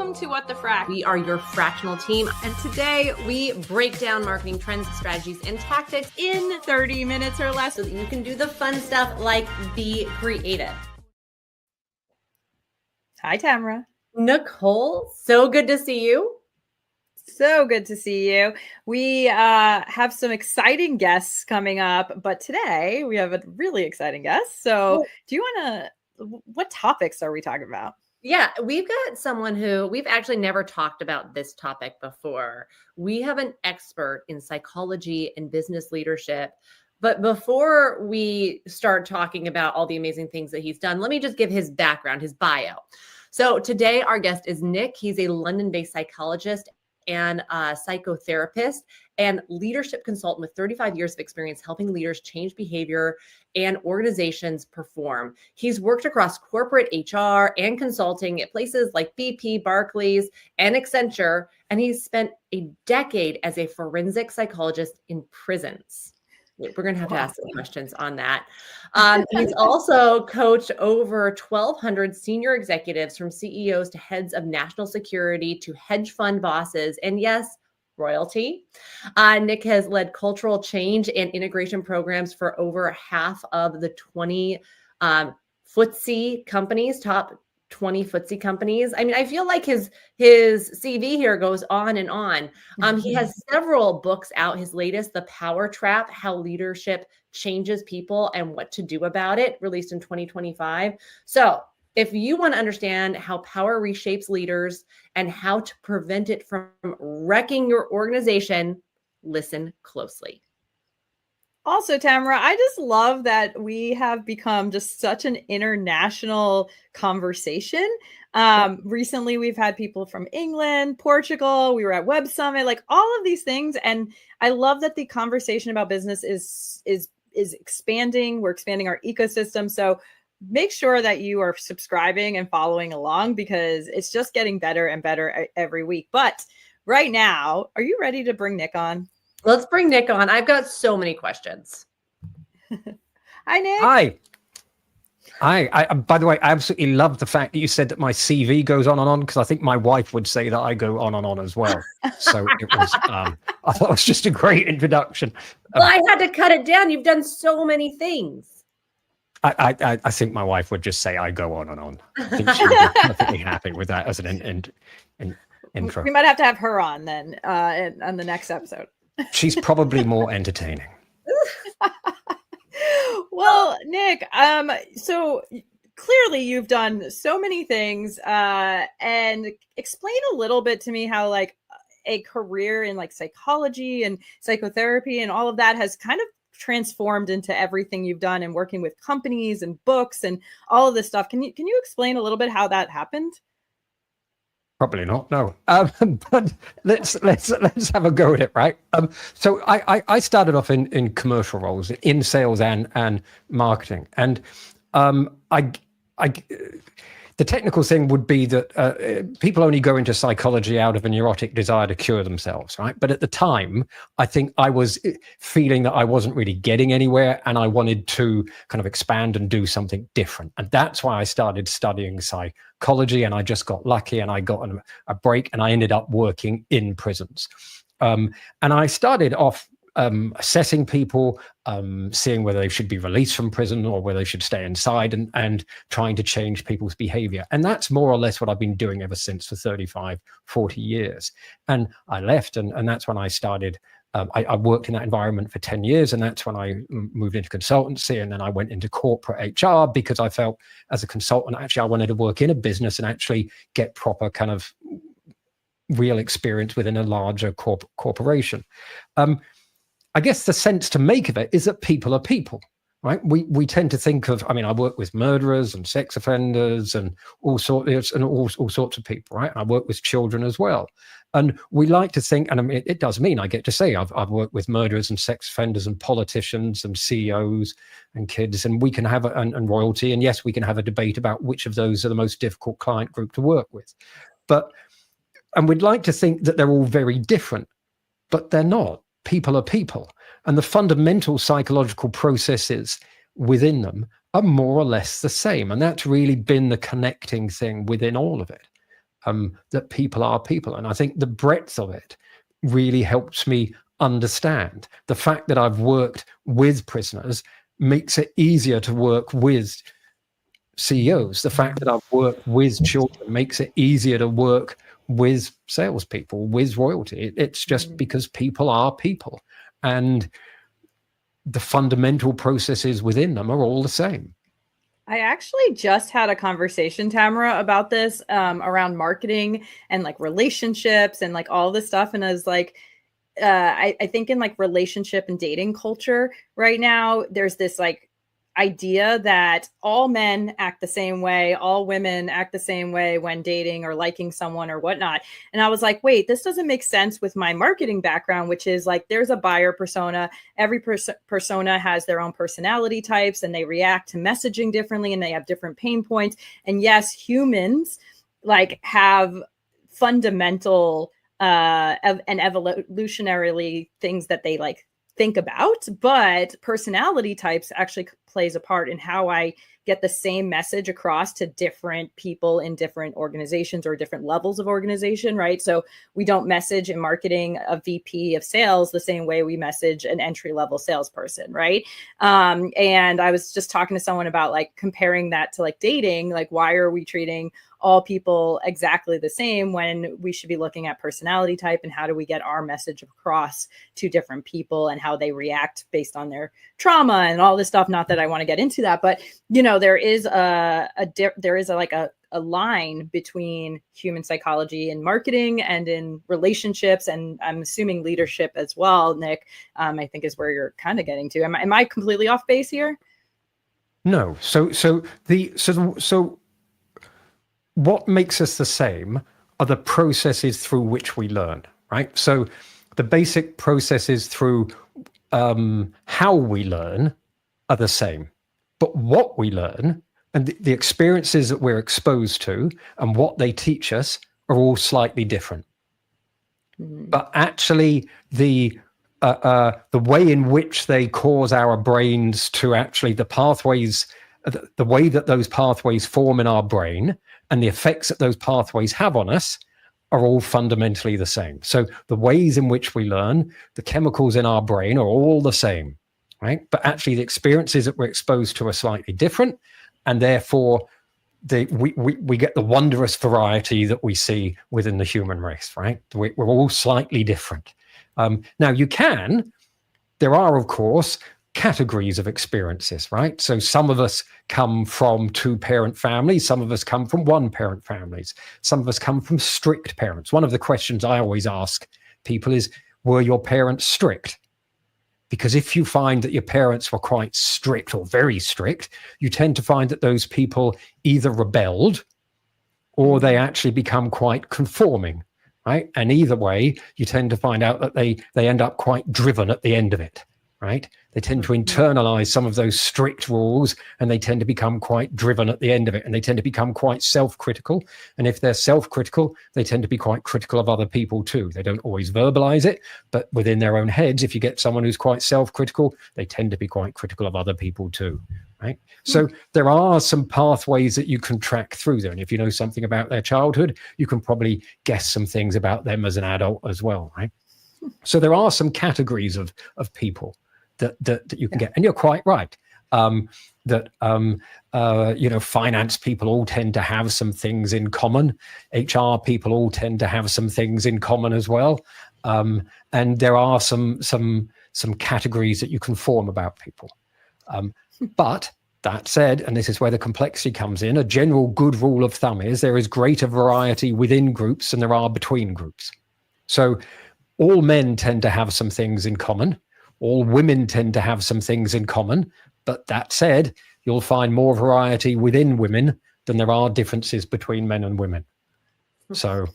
Welcome to What the Frack. We are your fractional team, and today we break down marketing trends, strategies, and tactics in 30 minutes or less so that you can do the fun stuff like be creative. Hi, Tamara. Nicole, so good to see you. So good to see you. We have some exciting guests coming up, but today we have a really exciting guest. So do you want to, what topics are we talking about? Yeah, we've got someone who we've actually never talked about this topic before. We have an expert in psychology and business leadership. But before we start talking about all the amazing things that he's done, let me just give his background, his bio. So today our guest is Nik. He's a London-based psychologist and a psychotherapist and leadership consultant with 35 years of experience helping leaders change behavior and organizations perform. He's worked across corporate HR and consulting at places like BP, Barclays, and Accenture, and he's spent a decade as a forensic psychologist in prisons. We're going to have to ask some questions on that. He's also coached over 1,200 senior executives, from CEOs to heads of national security to hedge fund bosses, and yes, royalty. Nik has led cultural change and integration programs for over half of the 20 FTSE companies, top 20 FTSE companies. I mean, I feel like his CV here goes on and on. He has several books out. His latest, The Power Trap: How Leadership Changes People and What to Do About It, released in 2025. So if you want to understand how power reshapes leaders and how to prevent it from wrecking your organization, listen closely. Also, Tamara, I just love that we have become just such an international conversation. Recently, we've had people from England, Portugal, we were at Web Summit, like all of these things. And I love that the conversation about business is expanding. We're expanding our ecosystem. So make sure that you are subscribing and following along, because it's just getting better and better every week. But right now, are you ready to bring Nik on? Let's bring Nik on. I've got so many questions. Hi, Nik. Hi. I by the way, I absolutely love the fact that you said that my CV goes on and on, because I think my wife would say that I go on and on as well. So it was, I thought it was just a great introduction. Well, I had to cut it down. You've done so many things. I think my wife would just say I go on and on. I think she would be perfectly happy with that as an intro. We might have to have her on then on the next episode. She's probably more entertaining. Well, Nik, so clearly you've done so many things, and explain a little bit to me how like a career in like psychology and psychotherapy and all of that has kind of transformed into everything you've done and working with companies and books and all of this stuff. Can you explain a little bit how that happened? Probably not, no. But let's have a go at it, right? So I started off in commercial roles, in sales and marketing, and the technical thing would be that people only go into psychology out of a neurotic desire to cure themselves, right? But at the time, I think I was feeling that I wasn't really getting anywhere, and I wanted to kind of expand and do something different. And that's why I started studying psychology, and I just got lucky and I got a break, and I ended up working in prisons. And I started off assessing people, seeing whether they should be released from prison or whether they should stay inside, and trying to change people's behavior. And that's more or less what I've been doing ever since for 35, 40 years. And I left, and that's when I started. I worked in that environment for 10 years, and that's when I moved into consultancy, and then I went into corporate HR, because I felt as a consultant, actually, I wanted to work in a business and actually get proper kind of real experience within a larger corporation. I guess the sense to make of it is that people are people, right? We tend to think of, I mean, I work with murderers and sex offenders and all sorts of people, right? And I work with children as well. And we like to think, and I mean, it does mean I get to say I've worked with murderers and sex offenders and politicians and CEOs and kids, and we can have and royalty. And yes, we can have a debate about which of those are the most difficult client group to work with. And we'd like to think that they're all very different, but they're not. People are people, and the fundamental psychological processes within them are more or less the same. And that's really been the connecting thing within all of it. that people are people. And I think the breadth of it really helps me understand. The fact that I've worked with prisoners makes it easier to work with CEOs. The fact that I've worked with children makes it easier to work with salespeople, with royalty. It's just because people are people, and the fundamental processes within them are all the same. I actually just had a conversation, Tamara, about this around marketing and like relationships and like all this stuff. And I was like, I think in like relationship and dating culture right now, there's this like idea that all men act the same way, all women act the same way when dating or liking someone or whatnot. And I was like, wait, this doesn't make sense with my marketing background, which is like there's a buyer persona. Every persona has their own personality types and they react to messaging differently and they have different pain points. And yes, humans like have fundamental and evolutionarily things that they like think about, but personality types actually plays a part in how I get the same message across to different people in different organizations or different levels of organization, right? So we don't message in marketing a VP of sales the same way we message an entry-level salesperson, right? And I was just talking to someone about like comparing that to like dating, like why are we treating all people exactly the same when we should be looking at personality type and how do we get our message across to different people and how they react based on their trauma and all this stuff. Not that I want to get into that, but you know, there is a line between human psychology and marketing and in relationships. And I'm assuming leadership as well, Nik, I think is where you're kind of getting to. Am I completely off base here? No. So what makes us the same are the processes through which we learn, right? So the basic processes through how we learn are the same, but what we learn and the experiences that we're exposed to and what they teach us are all slightly different. But actually the way in which they cause our brains to actually the pathways, the way that those pathways form in our brain and the effects that those pathways have on us are all fundamentally the same. So the ways in which we learn, the chemicals in our brain are all the same, right? But actually the experiences that we're exposed to are slightly different. And therefore we get the wondrous variety that we see within the human race, right? We're all slightly different. Now there are, of course, categories of experiences, right? So some of us come from two-parent families, some of us come from one-parent families, some of us come from strict parents. One of the questions I always ask people is, were your parents strict? Because if you find that your parents were quite strict or very strict, you tend to find that those people either rebelled or they actually become quite conforming, right? And either way, you tend to find out that they end up quite driven at the end of it, right? They tend to internalize some of those strict rules and they tend to become quite driven at the end of it. And they tend to become quite self-critical. And if they're self-critical, they tend to be quite critical of other people too. They don't always verbalize it, but within their own heads, if you get someone who's quite self-critical, they tend to be quite critical of other people too, right? So there are some pathways that you can track through there. And if you know something about their childhood, you can probably guess some things about them as an adult as well, right? So there are some categories of people that you can get, and you're quite right. Finance people all tend to have some things in common. HR people all tend to have some things in common as well. And there are some categories that you can form about people. But that said, and this is where the complexity comes in, a general good rule of thumb is there is greater variety within groups than there are between groups. So all men tend to have some things in common. All women tend to have some things in common, but that said, you'll find more variety within women than there are differences between men and women. So,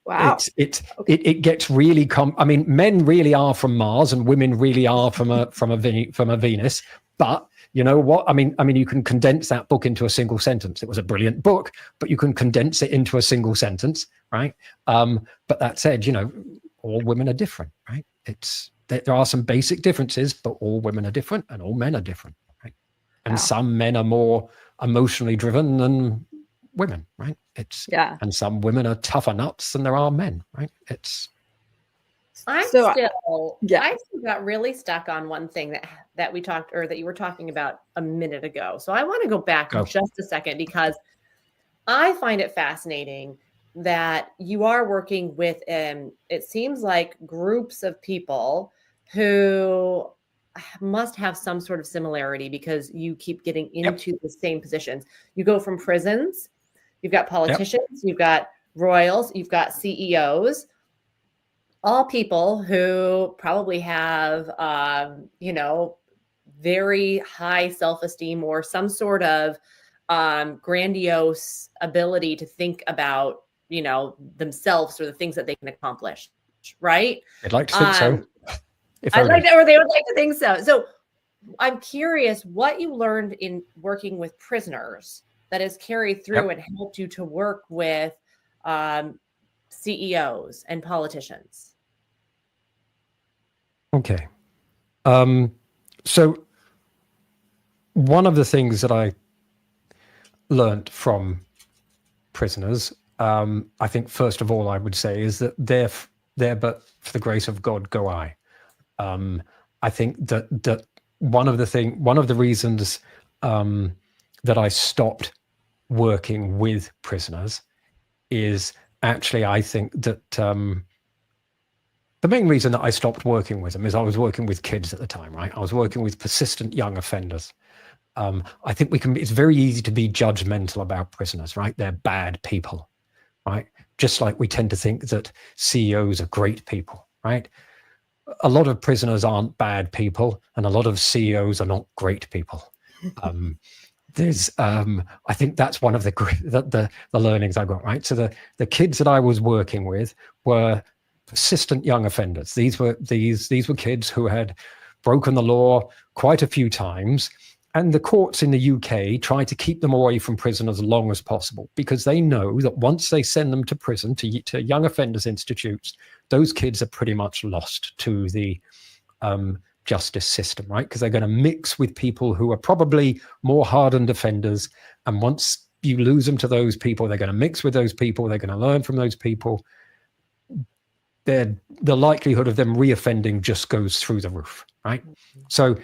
wow. It gets really men really are from Mars and women really are from a Venus. But you know what? I mean, you can condense that book into a single sentence. It was a brilliant book, but you can condense it into a single sentence, right? But that said, all women are different, right? There are some basic differences, but all women are different and all men are different, right? And some men are more emotionally driven than women, right? Yeah. And some women are tougher nuts than there are men, right? I So, still yeah. got really stuck on one thing that we talked, or that you were talking about a minute ago. So I want to go back just a second, because I find it fascinating that you are working with, it seems like, groups of people who must have some sort of similarity, because you keep getting into the same positions. You go from prisons, you've got politicians, you've got royals, you've got CEOs, all people who probably have, very high self-esteem, or some sort of grandiose ability to think about, themselves or the things that they can accomplish. Right. I'd like to think so. I'd like that, or they would like to think so. So I'm curious what you learned in working with prisoners that has carried through and helped you to work with CEOs and politicians. Okay. So one of the things that I learned from prisoners, I think first of all, I would say, is that there but for the grace of God go I. I think that one of the reasons that I stopped working with prisoners is actually, I think that the main reason that I stopped working with them is I was working with kids at the time, right? I was working with persistent young offenders. I think it's very easy to be judgmental about prisoners, right? They're bad people, right? Just like we tend to think that CEOs are great people, right? A lot of prisoners aren't bad people, and a lot of CEOs are not great people. I think that's one of the learnings I got, right? So the kids that I was working with were persistent young offenders. These were kids who had broken the law quite a few times, and the courts in the UK try to keep them away from prison as long as possible, because they know that once they send them to prison, to young offenders institutes, those kids are pretty much lost to the justice system, right? Because they're going to mix with people who are probably more hardened offenders, and once you lose them to those people, they're going to mix with those people, they're going to learn from those people. The likelihood of them reoffending just goes through the roof, right? So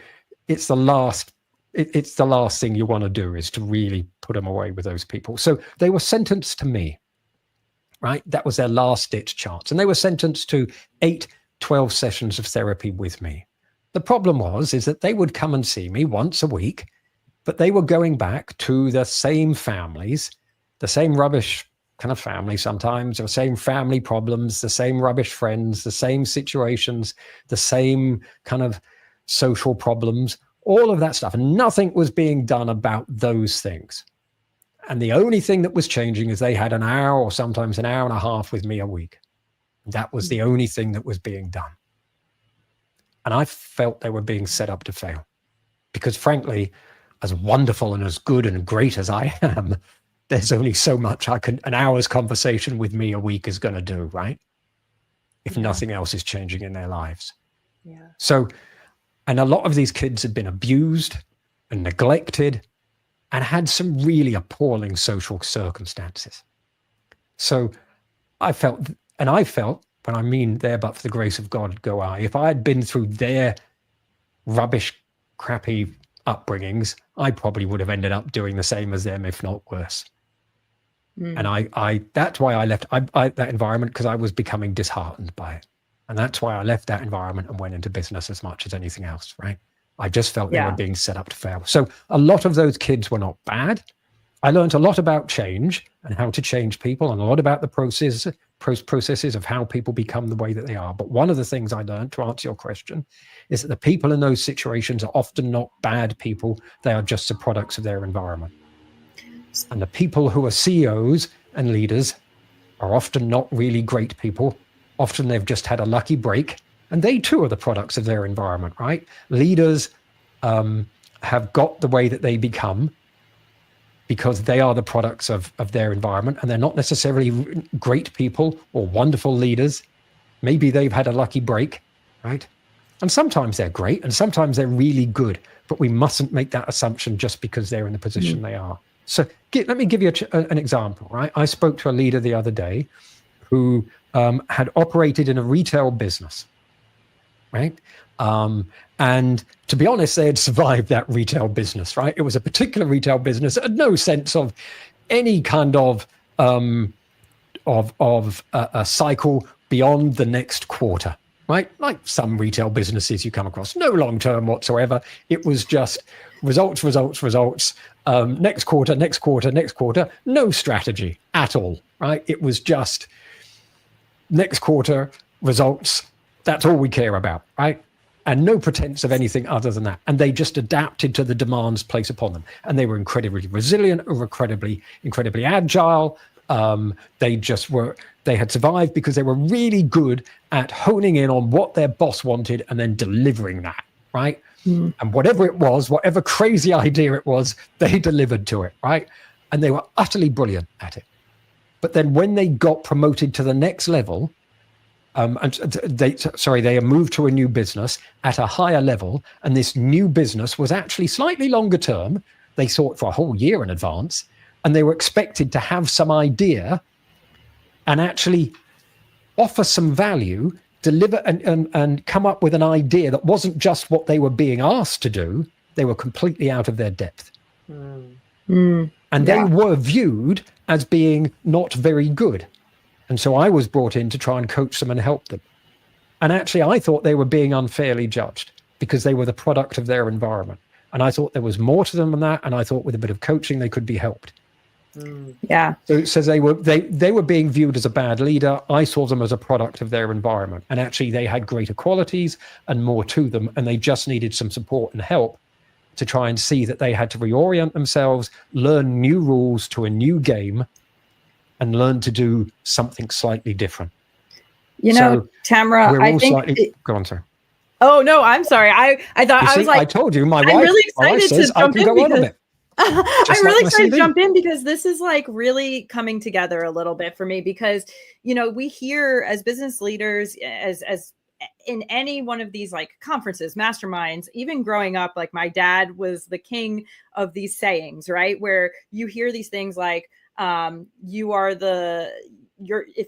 it's the last thing you want to do, is to really put them away with those people. So they were sentenced to me, right? That was their last ditch chance. And they were sentenced to 12 sessions of therapy with me. The problem is that they would come and see me once a week, but they were going back to the same families, the same rubbish kind of family sometimes, the same family problems, the same rubbish friends, the same situations, the same kind of social problems, all of that stuff. And nothing was being done about those things. And the only thing that was changing is they had an hour or sometimes an hour and a half with me a week. That was the only thing that was being done. And I felt they were being set up to fail, because frankly, as wonderful and as good and great as I am, there's only so much an hour's conversation with me a week is going to do, right? If nothing else is changing in their lives. Yeah. So, and a lot of these kids had been abused and neglected and had some really appalling social circumstances. So I felt, when I mean there but for the grace of God go I, if I had been through their rubbish, crappy upbringings, I probably would have ended up doing the same as them, if not worse. And I that's why I left that environment, because I was becoming disheartened by it. And that's why I left that environment and went into business as much as anything else, right? I just felt they were being set up to fail. So a lot of those kids were not bad. I learned a lot about change and how to change people, and a lot about the processes of how people become the way that they are. But one of the things I learned, to answer your question, is that the people in those situations are often not bad people. They are just the products of their environment. And the people who are CEOs and leaders are often not really great people. Often they've just had a lucky break, and they too are the products of their environment, right? Leaders have got the way that they become because they are the products of their environment, and they're not necessarily great people or wonderful leaders. Maybe they've had a lucky break, right? And sometimes they're great and sometimes they're really good, but we mustn't make that assumption just because they're in the position they are. So let me give you an example, right? I spoke to a leader the other day who had operated in a retail business, right? And to be honest, they had survived that retail business, right? It was a particular retail business, had no sense of any kind of a cycle beyond the next quarter, right? Like some retail businesses you come across, no long term whatsoever. It was just results, next quarter, no strategy at all, right? It was just next quarter results. That's all we care about, right? And no pretense of anything other than that. And they just adapted to the demands placed upon them. And they were incredibly resilient, or incredibly agile. They had survived because they were really good at honing in on what their boss wanted and then delivering that, right? Mm. And whatever it was, whatever crazy idea it was, they delivered to it, right? And they were utterly brilliant at it. But then when they got promoted to the next level, they moved to a new business at a higher level, and this new business was actually slightly longer term. They thought for a whole year in advance, and they were expected to have some idea and actually offer some value, deliver and come up with an idea that wasn't just what they were being asked to do. They were completely out of their depth. And they were viewed as being not very good. And so I was brought in to try and coach them and help them. And actually, I thought they were being unfairly judged because they were the product of their environment. And I thought there was more to them than that. And I thought with a bit of coaching, they could be helped. Yeah. So it says they were being viewed as a bad leader. I saw them as a product of their environment. And actually, they had greater qualities and more to them. And they just needed some support and help to try and see that they had to reorient themselves, learn new rules to a new game, and learn to do something slightly different. You know, Tamara, I think go on, sir. Oh no, I'm sorry. I thought I was like, I told you, my wife. I'm really excited to jump in because I'm really excited to jump in because this is like really coming together a little bit for me, because we hear as business leaders, as in any one of these like conferences, masterminds, even growing up, like my dad was the king of these sayings, right? Where you hear these things like, if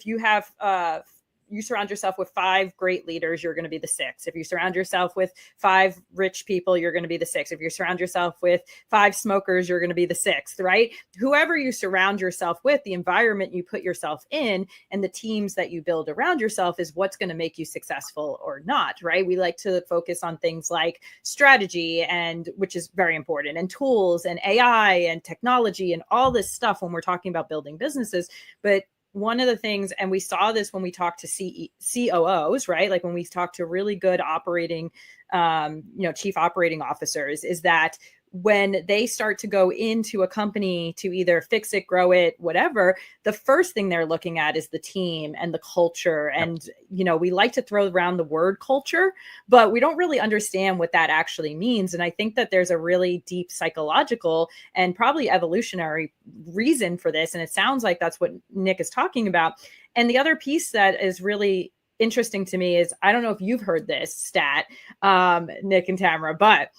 you have, you surround yourself with 5 great leaders, you're going to be the 6th. If you surround yourself with 5 rich people, you're going to be the 6th. If you surround yourself with 5 smokers, you're going to be the 6th, right? Whoever you surround yourself with, the environment you put yourself in, and the teams that you build around yourself is what's going to make you successful or not, right? We like to focus on things like strategy, and which is very important, and tools and AI and technology and all this stuff when we're talking about building businesses. But one of the things, and we saw this when we talked to COOs, right? Like when we talk to really good operating, chief operating officers, is that when they start to go into a company to either fix it, grow it, whatever, the first thing they're looking at is the team and the culture. And, we like to throw around the word culture, but we don't really understand what that actually means. And I think that there's a really deep psychological and probably evolutionary reason for this. And it sounds like that's what Nik is talking about. And the other piece that is really interesting to me is, I don't know if you've heard this stat, Nik and Tamara, but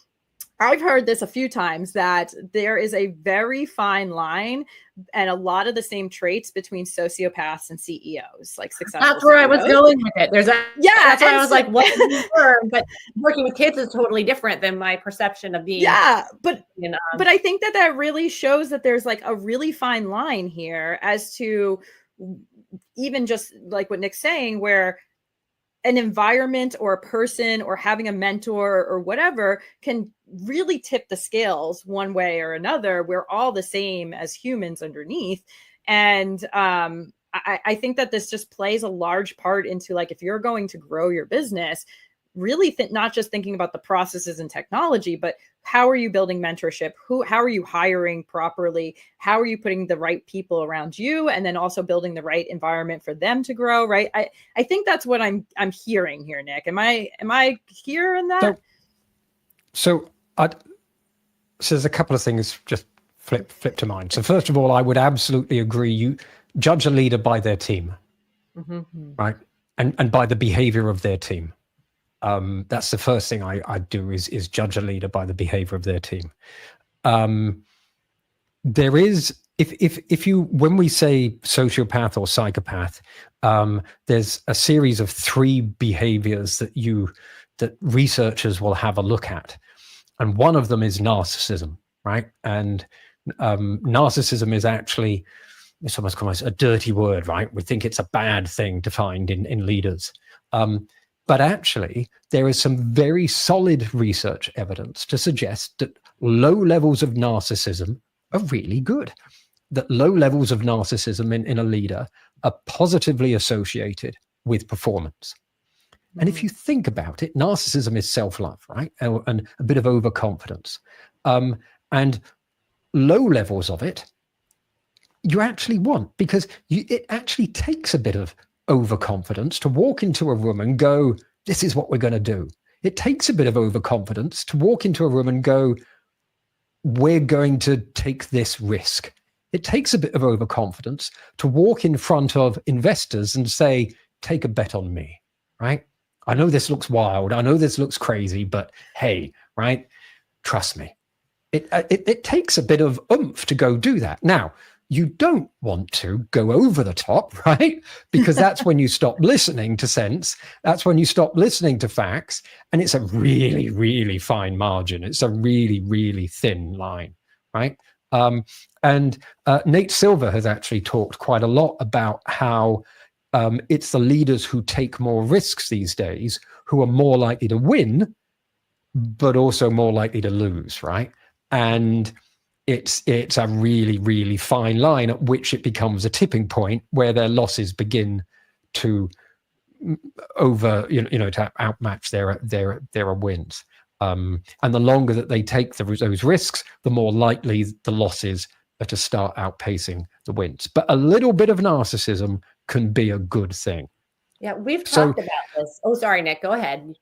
I've heard this a few times, that there is a very fine line and a lot of the same traits between sociopaths and CEOs, like successful That's where CEOs. I was going with it. That's why I was like, what is the term? But working with kids is totally different than my perception of being. Yeah, but I think that really shows that there's like a really fine line here as to even just like what Nik's saying, where an environment or a person or having a mentor or whatever can really tip the scales one way or another. We're all the same as humans underneath. And I think that this just plays a large part into, like, if you're going to grow your business, really not just thinking about the processes and technology, but how are you building mentorship? How are you hiring properly? How are you putting the right people around you? And then also building the right environment for them to grow, right? I think that's what I'm hearing here, Nik. Am I hearing that? So there's a couple of things just flip to mind. So first of all, I would absolutely agree. You judge a leader by their team, right? And by the behavior of their team. That's the first thing I do is judge a leader by the behavior of their team. there is, if you, when we say sociopath or psychopath, there's a series of 3 behaviors that researchers will have a look at. And one of them is narcissism, right? And narcissism is actually, it's almost a dirty word, right? We think it's a bad thing to find in leaders. But actually, there is some very solid research evidence to suggest that low levels of narcissism are really good, that low levels of narcissism in a leader are positively associated with performance. And if you think about it, narcissism is self-love, right? And a bit of overconfidence. And low levels of it, you actually want, because it actually takes a bit of overconfidence to walk into a room and go, this is what we're going to do. It takes a bit of overconfidence to walk into a room and go, we're going to take this risk. It takes a bit of overconfidence to walk in front of investors and say, take a bet on me, right? I know this looks wild. I know this looks crazy, but hey, right? Trust me. It takes a bit of oomph to go do that. Now, you don't want to go over the top, right? Because that's when you stop listening to sense. That's when you stop listening to facts. And it's a really, really fine margin. It's a really, really thin line, right? And Nate Silver has actually talked quite a lot about how it's the leaders who take more risks these days who are more likely to win, but also more likely to lose, right? And it's a really, really fine line at which it becomes a tipping point where their losses begin to to outmatch their wins. And the longer that they take those risks, the more likely the losses are to start outpacing the wins. But a little bit of narcissism can be a good thing. Yeah, we've talked about this. Oh, sorry, Nick, go ahead.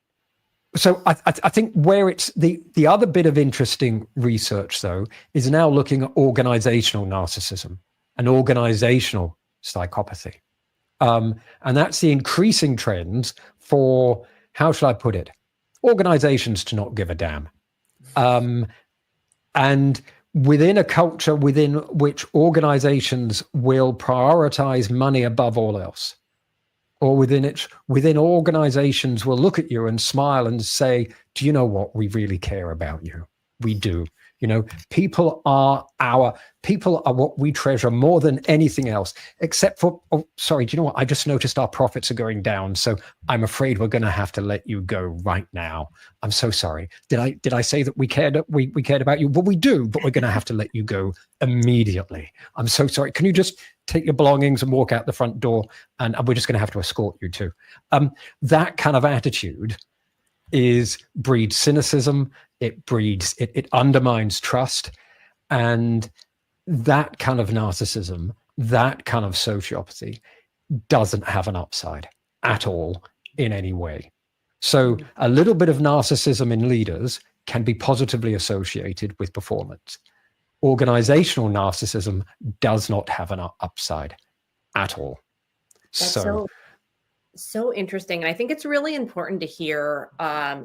So I think where it's the other bit of interesting research, though, is now looking at organizational narcissism and organizational psychopathy. And that's the increasing trends for, how shall I put it, organizations to not give a damn. And within a culture within which organizations will prioritize money above all else, or within organizations will look at you and smile and say, do you know what? We really care about you. We do. People are what we treasure more than anything else, except for, oh, sorry, do you know what? I just noticed our profits are going down. So I'm afraid we're going to have to let you go right now. I'm so sorry. Did I say that we cared about you? Well, we do, but we're going to have to let you go immediately. I'm so sorry. Can you just take your belongings and walk out the front door? And we're just going to have to escort you too. That kind of attitude breeds cynicism. It undermines trust. And that kind of narcissism, that kind of sociopathy doesn't have an upside at all in any way. So a little bit of narcissism in leaders can be positively associated with performance. Organizational narcissism does not have an upside at all. That's so interesting. And I think it's really important to hear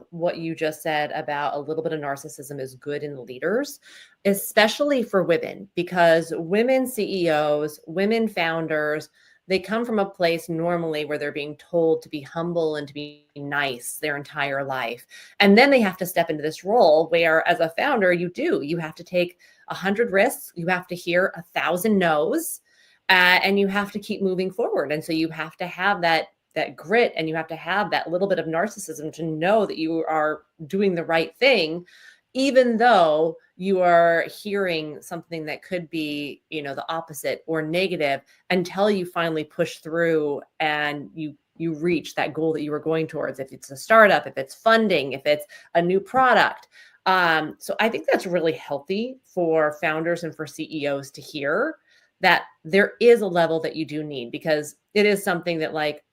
what you just said about a little bit of narcissism is good in leaders, especially for women, because women CEOs, women founders, they come from a place normally where they're being told to be humble and to be nice their entire life. And then they have to step into this role where, as a founder, you have to take 100 risks. You have to hear 1,000 no's, and you have to keep moving forward. And so you have to have that grit, and you have to have that little bit of narcissism to know that you are doing the right thing, even though you are hearing something that could be, the opposite or negative, until you finally push through and you reach that goal that you were going towards. If it's a startup, if it's funding, if it's a new product. So I think that's really healthy for founders and for CEOs to hear that there is a level that you do need, because it is something that, like,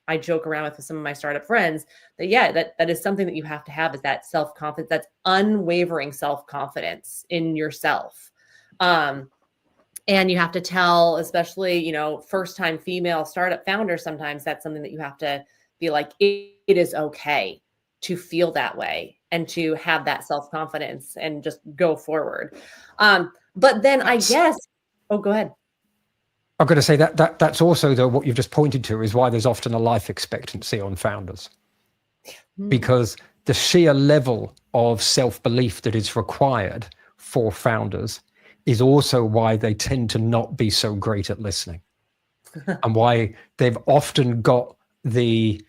I joke around with some of my startup friends that is something that you have to have, is that self-confidence, that's unwavering self-confidence in yourself. And you have to tell, especially, first-time female startup founders, sometimes that's something that you have to be like, it is okay to feel that way and to have that self-confidence and just go forward. But then I guess, oh, go ahead. I'm going to say that's also, though, what you've just pointed to is why there's often a life expectancy on founders, because the sheer level of self-belief that is required for founders is also why they tend to not be so great at listening, and why they've often got the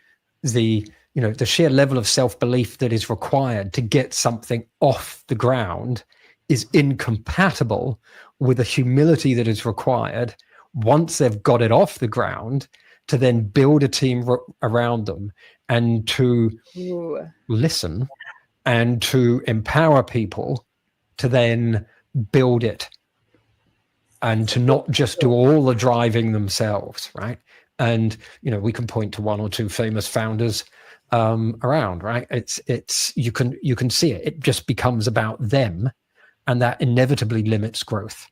sheer level of self-belief that is required to get something off the ground is incompatible with the humility that is required once they've got it off the ground to then build a team around them and to listen and to empower people to then build it and to not just do all the driving themselves, right? And, we can point to one or two famous founders around, right? It's you can see it. It just becomes about them, and that inevitably limits growth.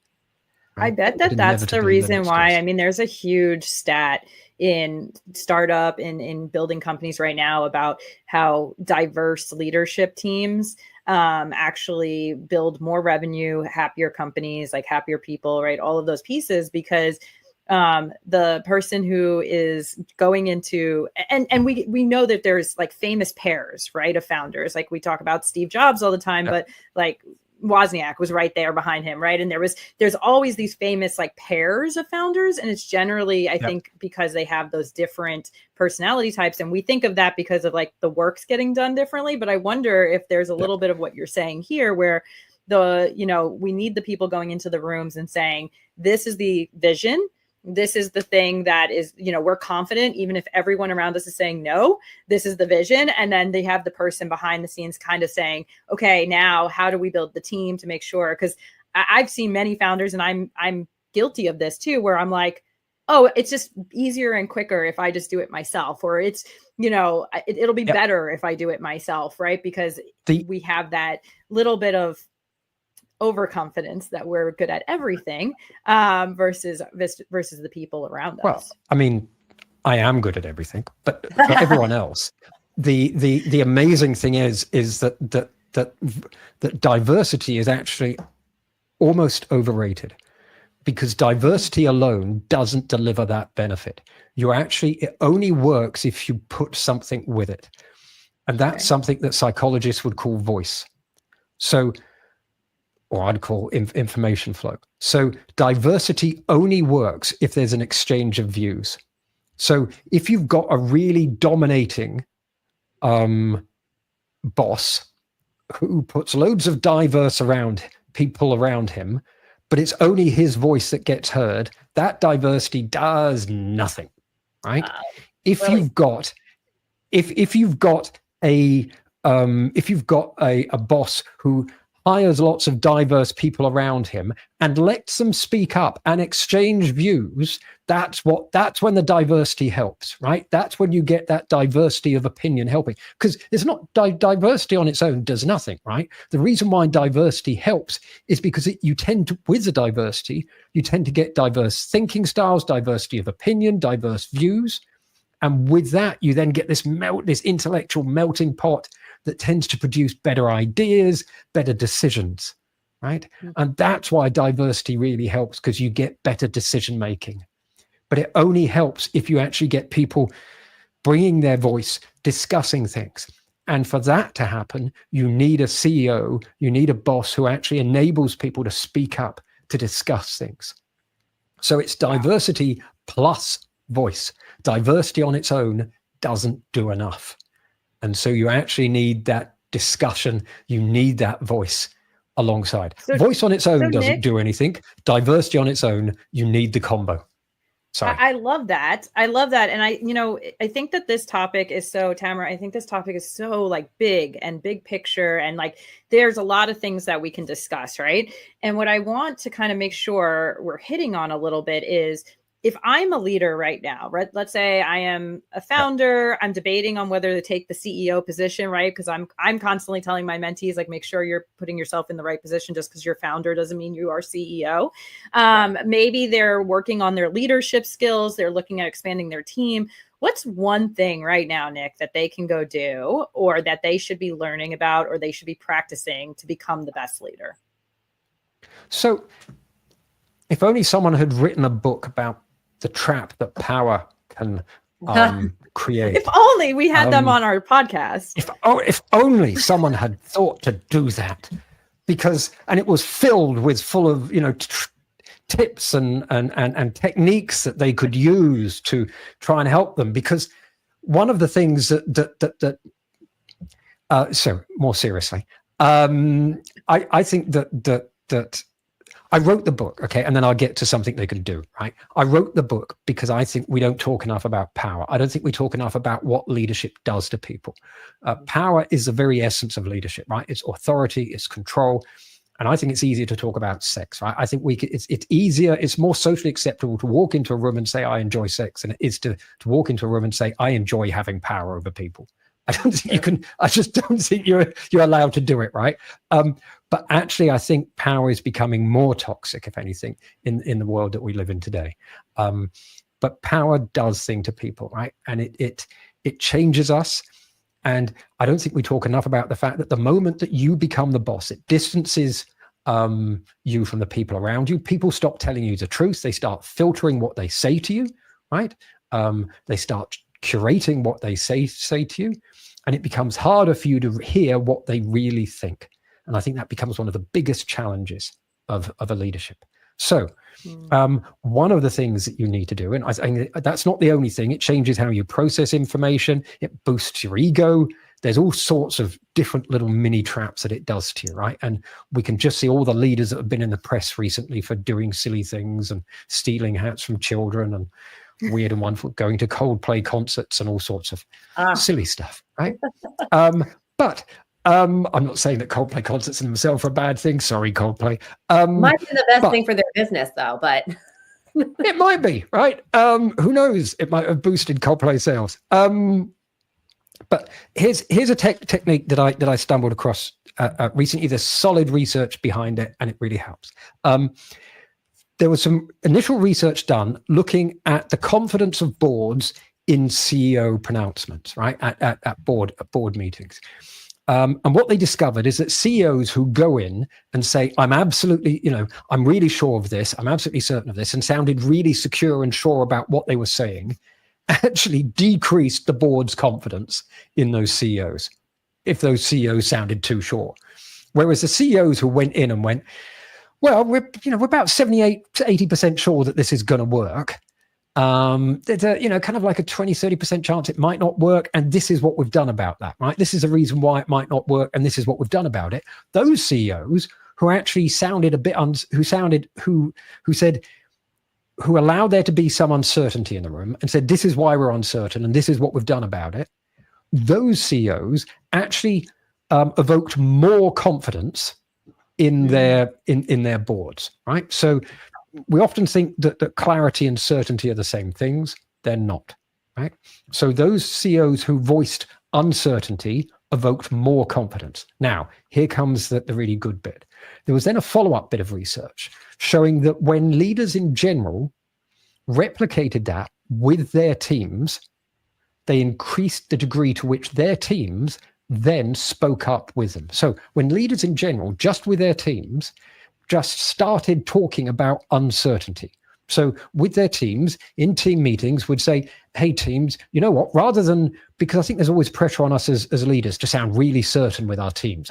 Right? I bet that's the reason why. I mean, there's a huge stat in startup in building companies right now about how diverse leadership teams actually build more revenue, happier companies, like happier people, right? All of those pieces, because the person who is going into, and we know that there's like famous pairs, right, of founders. Like we talk about Steve Jobs all the time, but like Wozniak was right there behind him, right? And there's always these famous like pairs of founders, and it's generally, I think, because they have those different personality types, and we think of that because of like the work's getting done differently. But I wonder if there's a little bit of what you're saying here, where we need the people going into the rooms and saying, this is the vision. This is the thing that is, we're confident, even if everyone around us is saying no, this is the vision. And then they have the person behind the scenes kind of saying, okay, now how do we build the team to make sure? Because I've seen many founders, and I'm guilty of this too, where I'm like, oh, it's just easier and quicker if I just do it myself, or it's, it'll be better if I do it myself, right? Because we have that little bit of overconfidence that we're good at everything, versus the people around us. Well, I mean, I am good at everything, but for everyone else, the amazing thing is that diversity is actually almost overrated, because diversity alone doesn't deliver that benefit. It only works if you put something with it, and that's something that psychologists would call voice. So, or I'd call information flow. So diversity only works if there's an exchange of views. So if you've got a really dominating boss who puts loads of diverse people around him, but it's only his voice that gets heard, that diversity does nothing, right? If you've got a boss who hires lots of diverse people around him and lets them speak up and exchange views, that's when the diversity helps, right? That's when you get that diversity of opinion helping, because it's not diversity on its own does nothing, right? The reason why diversity helps is because with the diversity, you tend to get diverse thinking styles, diversity of opinion, diverse views. And with that, you then get this intellectual melting pot that tends to produce better ideas, better decisions, right? And that's why diversity really helps, because you get better decision making. But it only helps if you actually get people bringing their voice, discussing things. And for that to happen, you need a CEO, you need a boss who actually enables people to speak up, to discuss things. So it's diversity plus voice. Diversity on its own doesn't do enough. And so you actually need that discussion. You need that voice alongside. Voice on its own doesn't do anything. Diversity on its own, you need the combo. Sorry. I love that. And I think that this topic is so, Tamara, I think this topic is so like big picture. And like, there's a lot of things that we can discuss, right? And what I want to kind of make sure we're hitting on a little bit is, if I'm a leader right now, right? Let's say I am a founder, I'm debating on whether to take the CEO position, right? Because I'm constantly telling my mentees, like, make sure you're putting yourself in the right position. Just because you're founder doesn't mean you are CEO. Maybe they're working on their leadership skills. They're looking at expanding their team. What's one thing right now, Nik, that they can go do, or that they should be learning about, or they should be practicing to become the best leader? So if only someone had written a book about the trap that power can create. If only we had them on our podcast. If only someone had thought to do that, and it was full of, tips and techniques that they could use to try and help them. Because one of the things so more seriously, I think that I wrote the book, okay, and then I'll get to something they can do, right? I wrote the book because I think we don't talk enough about power. I don't think we talk enough about what leadership does to people. Power is the very essence of leadership, right? It's authority, it's control. And I think it's easier to talk about sex, right? I think it's easier, it's more socially acceptable to walk into a room and say, I enjoy sex, than it is to walk into a room and say, I enjoy having power over people. I just don't think you're allowed to do it, right? But actually, I think power is becoming more toxic, if anything, in the world that we live in today. But power does things to people, right? And it changes us. And I don't think we talk enough about the fact that the moment that you become the boss, it distances you from the people around you. People stop telling you the truth. They start filtering what they say to you, right? They start curating what they say to you, and it becomes harder for you to hear what they really think. And I think that becomes one of the biggest challenges of a leadership. So one of the things that you need to do, and I think that's not the only thing, it changes how you process information, it boosts your ego. There's all sorts of different little mini traps that it does to you, right? And we can just see all the leaders that have been in the press recently for doing silly things and stealing hats from children and weird and wonderful, going to Coldplay concerts and all sorts of silly stuff, right? But I'm not saying that Coldplay concerts in themselves are a bad thing. Sorry, Coldplay. Might be the best thing for their business, though, but it might be, right? Who knows? It might have boosted Coldplay sales. But here's a technique that I stumbled across recently. There's solid research behind it, and it really helps. There was some initial research done looking at the confidence of boards in CEO pronouncements, right? At board meetings. And what they discovered is that CEOs who go in and say, I'm absolutely, I'm really sure of this, I'm absolutely certain of this, and sounded really secure and sure about what they were saying, actually decreased the board's confidence in those CEOs if those CEOs sounded too sure. Whereas the CEOs who went in and went, well, we're about 78 to 80% sure that this is going to work. There's a, kind of like a 20, 30% chance it might not work. And this is what we've done about that, right? This is a reason why it might not work. And this is what we've done about it. Those CEOs who actually sounded a bit, who allowed there to be some uncertainty in the room and said, this is why we're uncertain and this is what we've done about it. Those CEOs actually evoked more confidence in their boards, right? So we often think that clarity and certainty are the same things. They're not, right? So those CEOs who voiced uncertainty evoked more confidence. Now, here comes the really good bit. There was then a follow-up bit of research showing that when leaders in general replicated that with their teams, they increased the degree to which their teams then spoke up with them. So when leaders in general, just with their teams, just started talking about uncertainty. So with their teams, in team meetings, would say, hey, teams, you know what, rather than, because I think there's always pressure on us as leaders to sound really certain with our teams.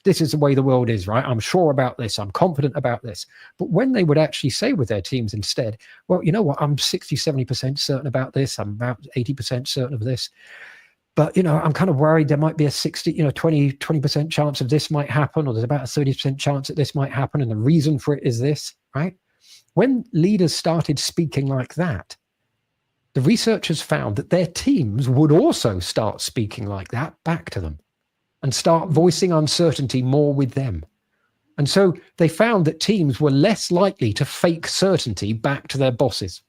This is the way the world is, right? I'm sure about this. I'm confident about this. But when they would actually say with their teams instead, well, you know what, I'm 60, 70% certain about this. I'm about 80% certain of this. But, I'm kind of worried there might be a 20% chance of this might happen, or there's about a 30% chance that this might happen. And the reason for it is this, right? When leaders started speaking like that, the researchers found that their teams would also start speaking like that back to them and start voicing uncertainty more with them. And so they found that teams were less likely to fake certainty back to their bosses.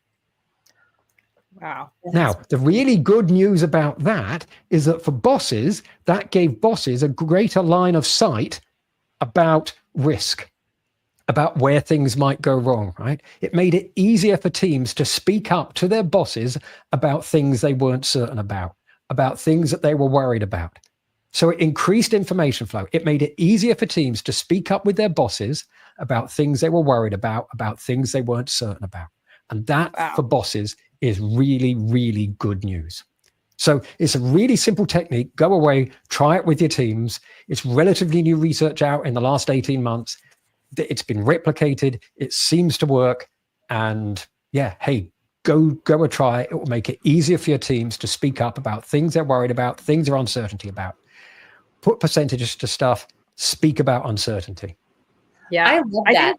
Wow. Now, the really good news about that is that for bosses, that gave bosses a greater line of sight about risk. about where things might go wrong, right? It made it easier for teams to speak up to their bosses about things they weren't certain about things that they were worried about. So it increased information flow. It made it easier for teams to speak up with their bosses about things they were worried about things they weren't certain about. And that for bosses is really, really good news. So it's a really simple technique. Go away, try it with your teams. It's relatively new research out in the last 18 months. It's been replicated. It seems to work. And yeah, hey, go and try it. It will make it easier for your teams to speak up about things they're worried about, things they're uncertainty about. Put percentages to stuff, speak about uncertainty. Yeah, I love that.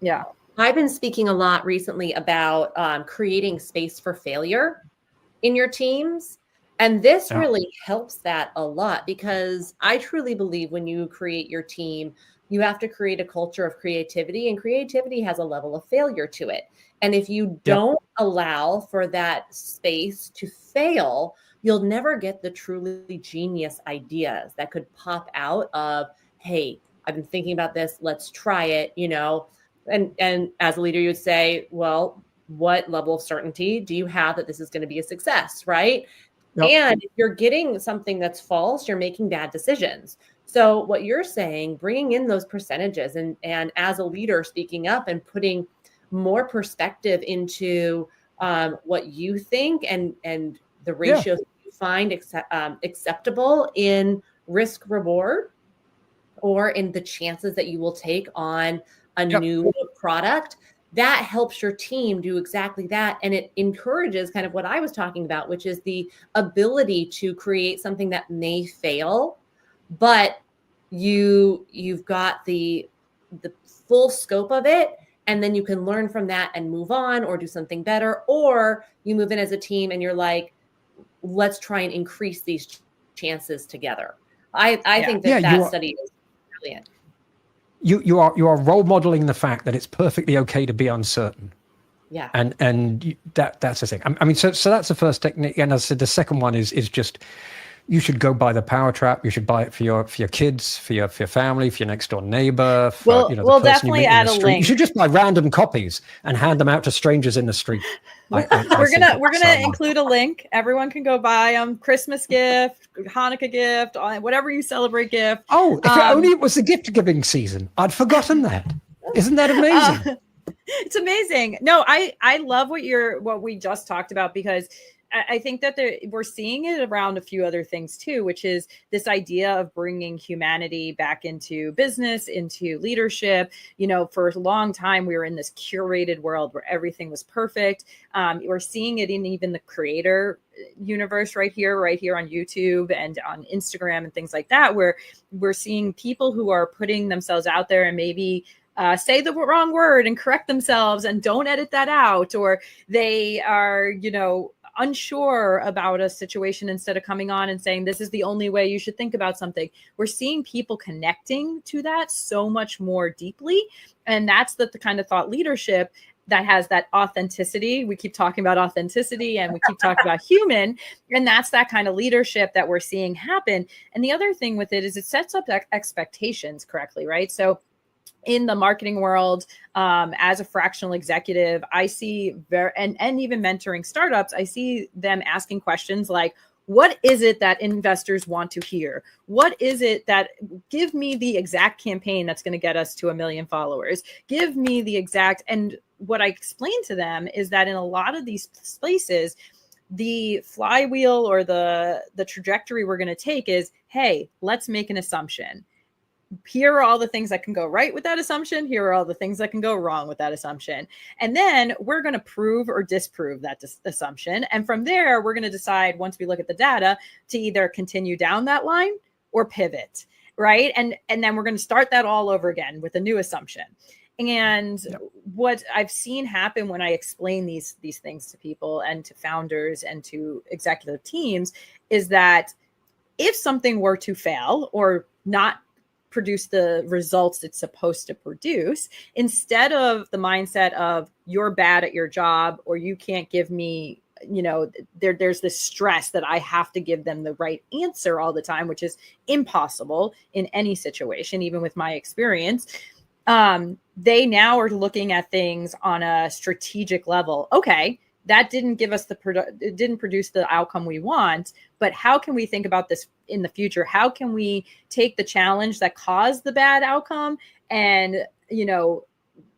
Yeah. I've been speaking a lot recently about creating space for failure in your teams. And this really helps that a lot, because I truly believe when you create your team, you have to create a culture of creativity, and creativity has a level of failure to it. And if you don't allow for that space to fail, you'll never get the truly genius ideas that could pop out of, hey, I've been thinking about this, let's try it, you know. And as a leader, you'd say, well, what level of certainty do you have that this is going to be a success, right? And if you're getting something that's false, you're making bad decisions. So what you're saying, bringing in those percentages and as a leader speaking up and putting more perspective into what you think and the ratios you find acceptable in risk reward or in the chances that you will take on a new product, that helps your team do exactly that. And it encourages kind of what I was talking about, which is the ability to create something that may fail, but you've got the full scope of it. And then you can learn from that and move on or do something better. Or you move in as a team and you're like, let's try and increase these chances together. I think that study is brilliant. You are role modeling the fact that it's perfectly okay to be uncertain. Yeah. And that's the thing. I mean, so that's the first technique. And as I said, the second one is just, you should go buy the power trap. You should buy it for your kids, for your family, for your next door neighbor. For, we'll definitely add a link. You should just buy random copies and hand them out to strangers in the street. We're gonna include a link. Everyone can go buy them. Christmas gift, Hanukkah gift, whatever you celebrate gift. Oh, if only it was the gift giving season. I'd forgotten that. Isn't that amazing? It's amazing. No, I love what we just talked about, because I think that we're seeing it around a few other things too, which is this idea of bringing humanity back into business, into leadership. You know, for a long time, we were in this curated world where everything was perfect. We're seeing it in even the creator universe right here on YouTube and on Instagram and things like that, where we're seeing people who are putting themselves out there and maybe say the wrong word and correct themselves and don't edit that out, or they are, unsure about a situation, instead of coming on and saying, this is the only way you should think about something. We're seeing people connecting to that so much more deeply. And that's the kind of thought leadership that has that authenticity. We keep talking about authenticity and we keep talking about human. And that's that kind of leadership that we're seeing happen. And the other thing with it is it sets up expectations correctly, right? So in the marketing world, as a fractional executive, I see and even mentoring startups, I see them asking questions like, what is it that investors want to hear? What is it that, give me the exact campaign that's going to get us to 1 million followers? Give me the exact, and what I explain to them is that in a lot of these places, the flywheel or the trajectory we're going to take is, hey, let's make an assumption. Here are all the things that can go right with that assumption. Here are all the things that can go wrong with that assumption. And then we're going to prove or disprove that assumption. And from there, we're going to decide, once we look at the data, to either continue down that line or pivot, right? And then we're going to start that all over again with a new assumption. And what I've seen happen when I explain these things to people and to founders and to executive teams is that if something were to fail or not produce the results it's supposed to produce, instead of the mindset of you're bad at your job or you can't give me, there's this stress that I have to give them the right answer all the time, which is impossible in any situation, even with my experience. They now are looking at things on a strategic level. Okay, that didn't give us it didn't produce the outcome we want, but how can we think about this in the future? How can we take the challenge that caused the bad outcome and,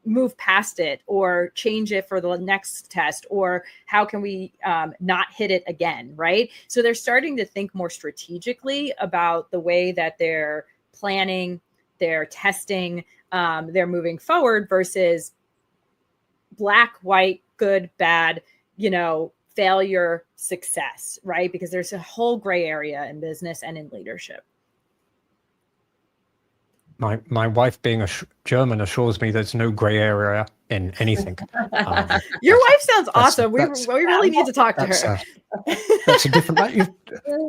move past it or change it for the next test? Or how can we not hit it again, right? So they're starting to think more strategically about the way that they're planning, they're testing, they're moving forward versus black, white, good, bad, failure, success, right? Because there's a whole gray area in business and in leadership. My wife, being a German, assures me there's no gray area in anything. Your wife sounds awesome. We really need to talk to her. That's a different.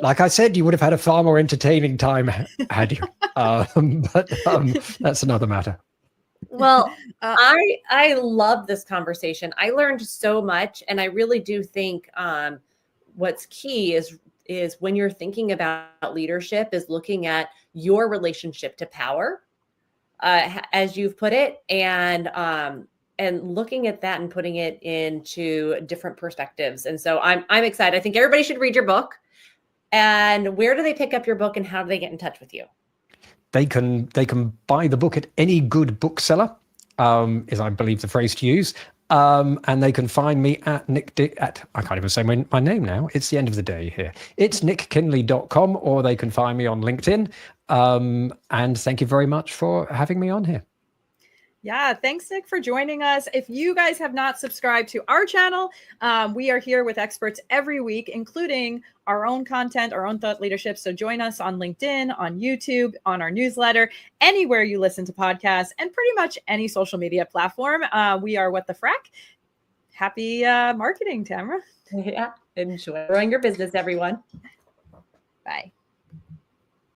Like I said, you would have had a far more entertaining time had you. But that's another matter. Well, I love this conversation. I learned so much, and I really do think what's key is when you're thinking about leadership is looking at your relationship to power, as you've put it, and looking at that and putting it into different perspectives. And so I'm excited. I think everybody should read your book. And where do they pick up your book, and how do they get in touch with you? They can buy the book at any good bookseller, is I believe the phrase to use. And they can find me at I can't even say my name now. It's the end of the day here. It's nikkinley.com, or they can find me on LinkedIn. And thank you very much for having me on here. Yeah, thanks, Nik, for joining us. If you guys have not subscribed to our channel, we are here with experts every week, including our own content, our own thought leadership. So join us on LinkedIn, on YouTube, on our newsletter, anywhere you listen to podcasts, and pretty much any social media platform. We are What the Frack. Happy marketing, Tamara. Yeah, enjoy growing your business, everyone. Bye.